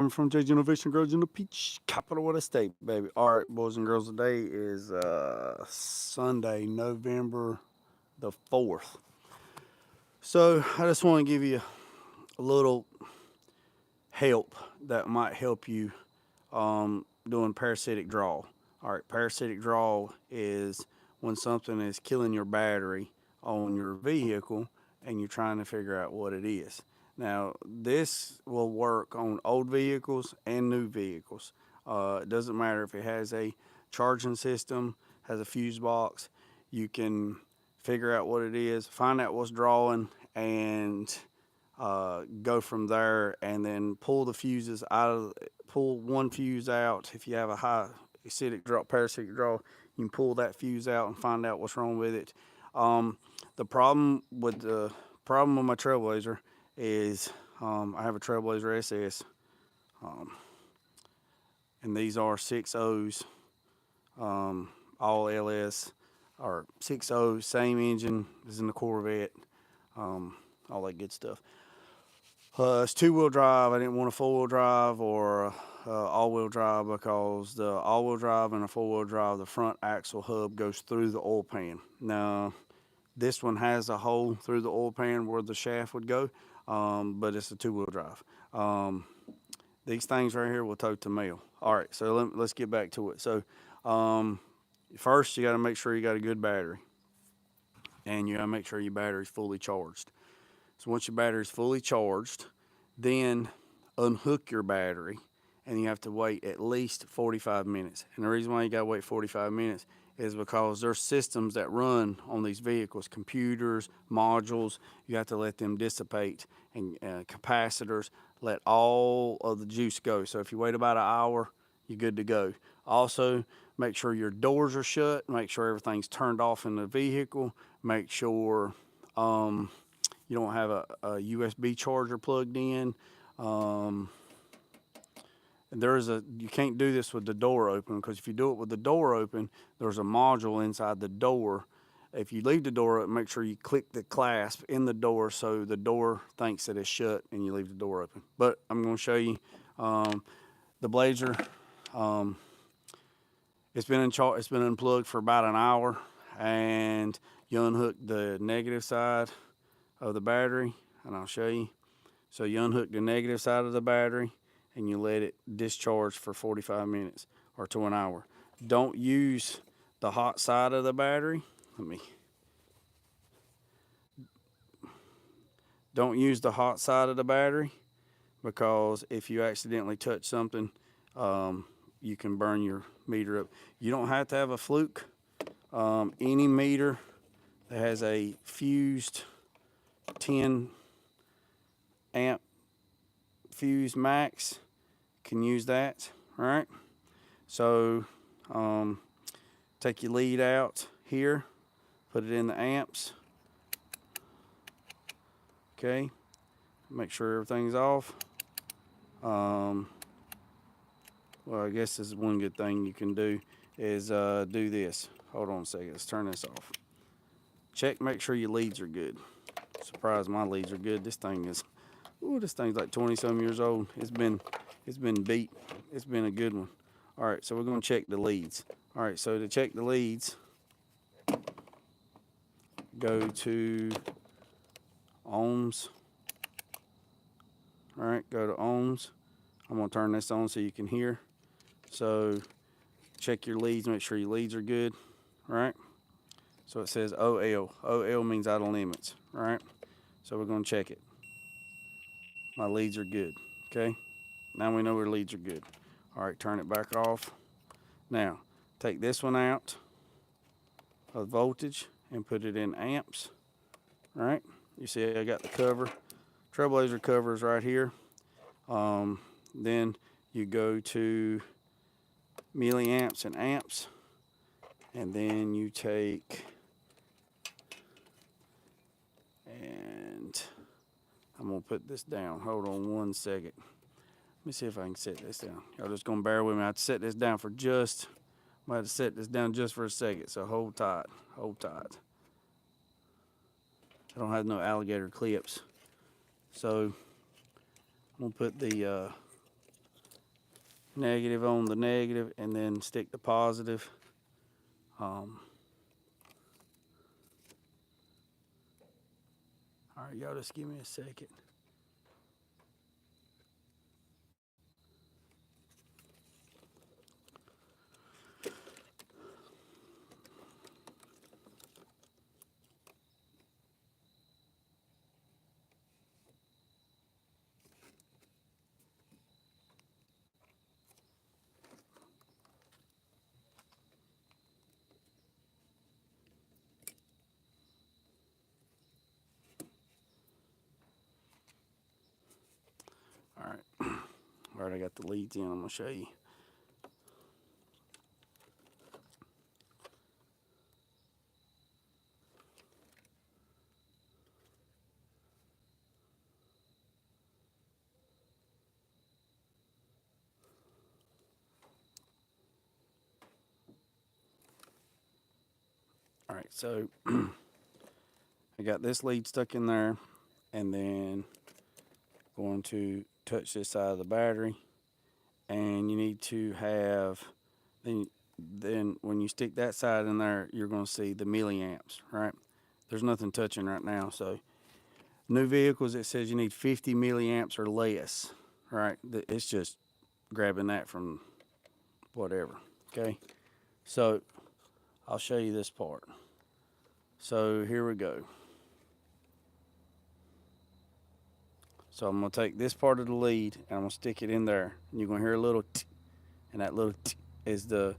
coming from JJ Innovation Girls in the Peach capital of the state, baby. All right, boys and girls, today is Sunday, November the 4th. So I just want to give you a little help that might help you doing parasitic draw. All right, parasitic draw is when something is killing your battery on your vehicle and you're trying to figure out what it is. Now, this will work on old vehicles and new vehicles. It doesn't matter if it has a charging system, has a fuse box. You can figure out what it is, find out what's drawing, and go from there. And then pull the fuses out of, pull one fuse out. If you have a high acidic draw, parasitic draw, you can pull that fuse out and find out what's wrong with it. The problem with my Trailblazer is I have a Trailblazer SS, and these are 6.0s, all LS, or 6.0, same engine as in the Corvette, all that good stuff. It's two-wheel drive. I didn't want a four-wheel drive or all-wheel drive because the all-wheel drive and a four-wheel drive, the front axle hub goes through the oil pan. Now, this one has a hole through the oil pan where the shaft would go, but it's a two-wheel drive. These things right here will tow to mail. All right, so let's get back to it. So first, you got to make sure you got a good battery, and you got to make sure your battery's fully charged. So once your battery's fully charged, then unhook your battery, and you have to wait at least 45 minutes. And the reason why you got to wait 45 minutes is because there's systems that run on these vehicles, computers, modules. You have to let them dissipate, and capacitors, let all of the juice go. So if you wait about an hour, you're good to go. Also, make sure your doors are shut. Make sure everything's turned off in the vehicle. Make sure you don't have a USB charger plugged in. You can't do this with the door open, because if you do it with the door open, there's a module inside the door. If you leave the door open, make sure you click the clasp in the door so the door thinks that it's shut and you leave the door open. But I'm going to show you the Blazer. It's been unplugged for about an hour, and you unhook the negative side of the battery, and I'll show you. So you unhook the negative side of the battery, and you let it discharge for 45 minutes or to an hour. Don't use the hot side of the battery. Don't use the hot side of the battery, because if you accidentally touch something, you can burn your meter up. You don't have to have a fluke. Any meter that has a fused 10 amp fuse max can use that. All right, so take your lead out here, put it in the amps. Okay, make sure everything's off. Well, I guess this is one good thing you can do is do this. Hold on a second, let's turn this off. Check, make sure your leads are good. Surprised my leads are good. This thing's like 20-some years old. It's been beat. It's been a good one. All right, so we're going to check the leads. All right, so to check the leads, go to ohms. All right, go to ohms. I'm going to turn this on so you can hear. So check your leads, make sure your leads are good. All right, so it says OL. OL means out of limits. All right, so we're going to check it. My leads are good. Okay, now we know our leads are good. All right, turn it back off. Now take this one out of voltage and put it in amps. All right, you see I got the cover. Trailblazer cover is right here. Then you go to milliamps and amps, and then you take, and I'm gonna put this down. Hold on one second. Let me see if I can set this down. Y'all just gonna bear with me. I have to set this down for just, I have to set this down just for a second. So hold tight, hold tight. I don't have no alligator clips, so I'm gonna put the negative on the negative, and then stick the positive. All right, y'all just give me a second. All right. All right, I got the leads in. I'm going to show you. All right, so I got this lead stuck in there, and then going to touch this side of the battery, and you need to have, then when you stick that side in there, you're going to see the milliamps, right? There's nothing touching right now, so new vehicles, it says you need 50 milliamps or less, right? It's just grabbing that from whatever, okay? So I'll show you this part. So here we go. So I'm going to take this part of the lead, and I'm going to stick it in there. And you're going to hear a little t, and that little t is the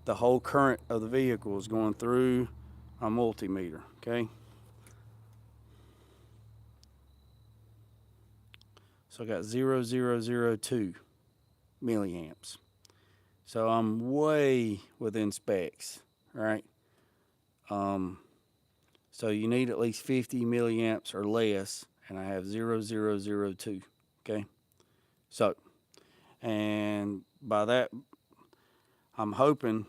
whole current of the vehicle is going through a multimeter, okay? So I got 0.002 milliamps. So I'm way within specs, right? So you need at least 50 milliamps or less, and I have 0.002, okay? So, and by that, I'm hoping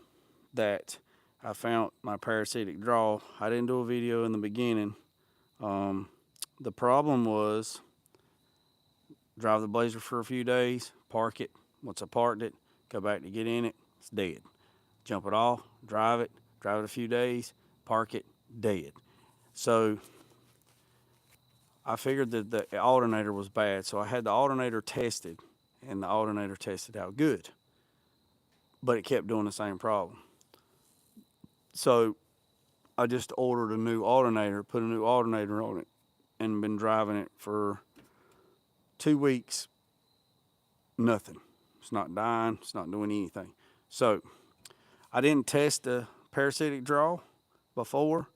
that I found my parasitic draw. I didn't do a video in the beginning. The problem was drive the Blazer for a few days, park it. Once I parked it, go back to get in it, it's dead. Jump it off, drive it a few days, park it, dead. So I figured that the alternator was bad. So I had the alternator tested, and the alternator tested out good, but it kept doing the same problem. So I just ordered a new alternator, put a new alternator on it, and been driving it for 2 weeks. Nothing. It's not dying. It's not doing anything. So I didn't test the parasitic draw before,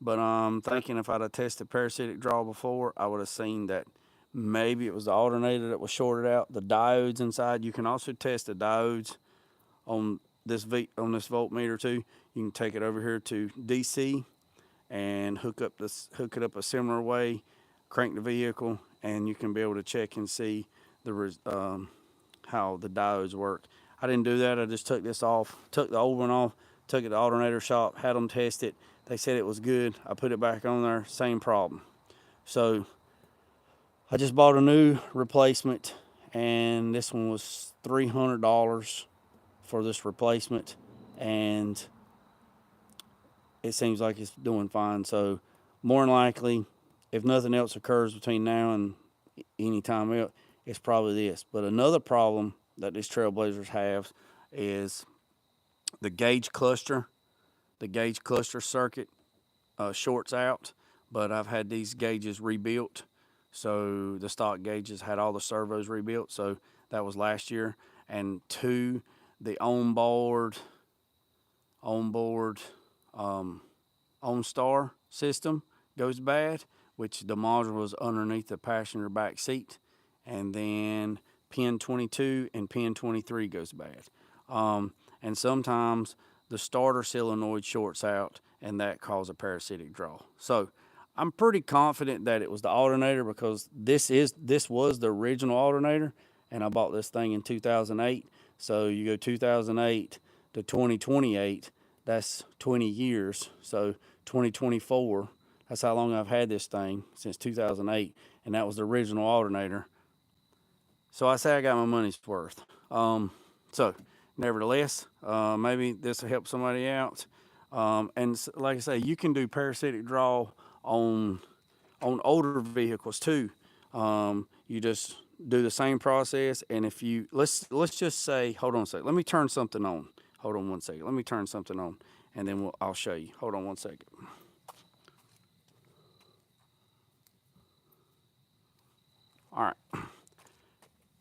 but I'm thinking if I'd have tested parasitic draw before, I would have seen that maybe it was the alternator that was shorted out. The diodes inside, you can also test the diodes on this voltmeter too. You can take it over here to DC and hook it up a similar way, crank the vehicle, and you can be able to check and see how the diodes work. I didn't do that. I just took this off, took the old one off, took it to the alternator shop, had them test it. They said it was good. I put it back on there, same problem. So I just bought a new replacement, and this one was $300 for this replacement, and it seems like it's doing fine. So more than likely, if nothing else occurs between now and any time else, it's probably this. But another problem that these Trailblazers have is the gauge cluster. The gauge cluster circuit shorts out, but I've had these gauges rebuilt. So the stock gauges had all the servos rebuilt. So that was last year. And two, the onboard OnStar system goes bad, which the module was underneath the passenger back seat. And then pin 22 and pin 23 goes bad. And sometimes the starter solenoid shorts out, and that causes a parasitic draw. So I'm pretty confident that it was the alternator, because this was the original alternator, and I bought this thing in 2008. So you go 2008 to 2028, that's 20 years. So 2024, that's how long I've had this thing, since 2008, and that was the original alternator. So I say I got my money's worth. So, nevertheless, maybe this will help somebody out. Like I say, you can do parasitic draw on older vehicles too. You just do the same process, and if you let's just say, hold on a second. Let me turn something on. Hold on one second. Let me turn something on, and then I'll show you. Hold on one second. All right,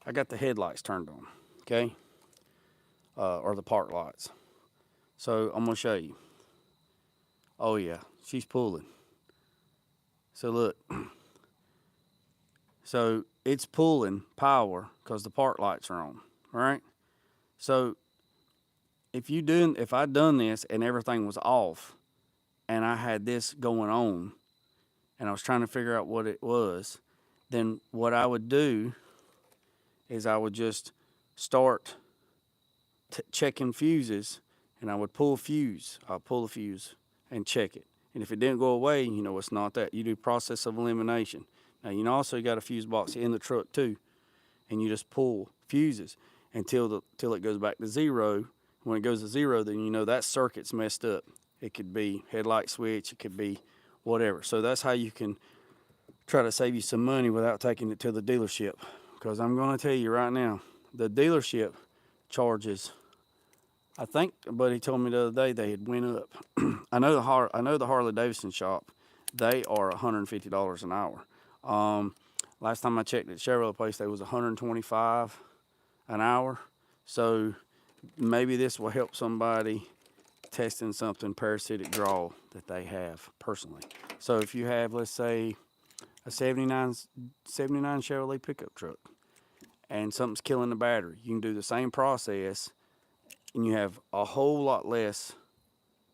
I got the headlights turned on. Okay, or the park lights. So I'm gonna show you. Oh yeah, she's pulling. So look. So it's pulling power because the park lights are on, right? So if I'd done this and everything was off and I had this going on and I was trying to figure out what it was, then what I would do is I would just start checking fuses, and I would pull a fuse. I'll pull a fuse and check it. And if it didn't go away, it's not that. You do process of elimination. Now, also got a fuse box in the truck too, and you just pull fuses until it goes back to zero. When it goes to zero, then that circuit's messed up. It could be headlight switch, it could be whatever. So that's how you can try to save you some money without taking it to the dealership. Because I'm going to tell you right now, the dealership charges, I think buddy told me the other day they had went up. I know the Harley Davidson shop, they are $150 an hour. Last time I checked at Chevrolet place, they was $125 an hour. So maybe this will help somebody testing something parasitic draw that they have personally. So if you have, let's say, a 79 Chevrolet pickup truck and something's killing the battery, you can do the same process and you have a whole lot less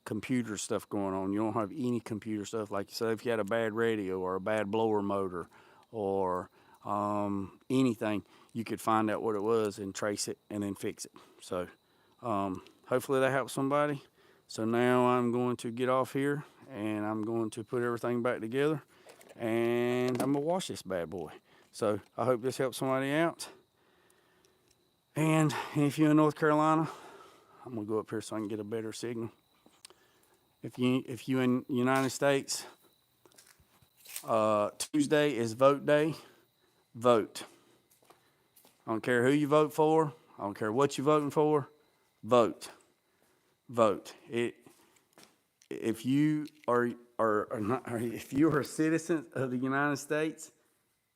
computer stuff going on. You don't have any computer stuff. Like you said, if you had a bad radio or a bad blower motor or anything, you could find out what it was and trace it and then fix it. So hopefully that helps somebody. So now I'm going to get off here and I'm going to put everything back together and I'm going to wash this bad boy. So I hope this helps somebody out. And if you're in North Carolina, I'm going to go up here so I can get a better signal. If you in the United States, Tuesday is vote day. Vote. I don't care who you vote for. I don't care what you're voting for. Vote. Vote. If you are not, if you are a citizen of the United States,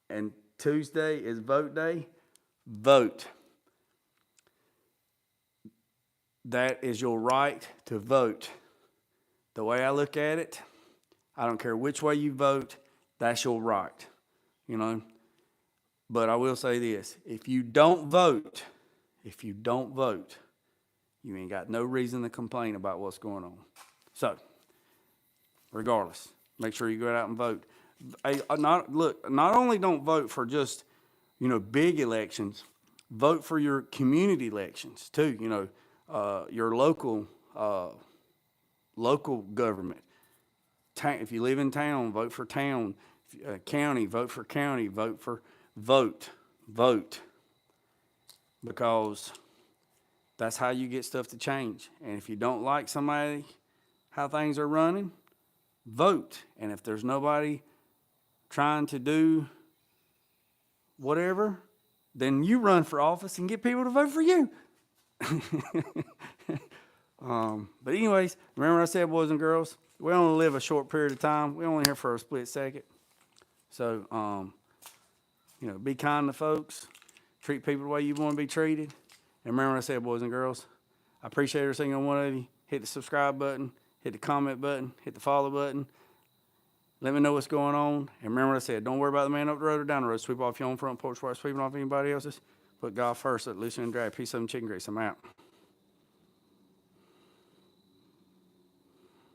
and Tuesday is vote day, vote. That is your right to vote. The way I look at it, I don't care which way you vote, that's your right, But I will say this, if you don't vote, you ain't got no reason to complain about what's going on. So, regardless, make sure you go out and vote. Not only don't vote for just, big elections, vote for your community elections too, your local government. If you live in town, vote for town. County, vote for county. Vote. Because that's how you get stuff to change. And if you don't like somebody, how things are running, vote. And if there's nobody trying to do whatever, then you run for office and get people to vote for you. But anyways, remember what I said, boys and girls, we only live a short period of time. We're only here for a split second. So, be kind to folks. Treat people the way you want to be treated. And remember what I said, boys and girls, I appreciate every single one of you. Hit the subscribe button, hit the comment button, hit the follow button. Let me know what's going on. And remember what I said, don't worry about the man up the road or down the road. Sweep off your own front porch while sweeping off anybody else's. Put God first. Let loose and drag. Peace, of chicken grease. I'm out.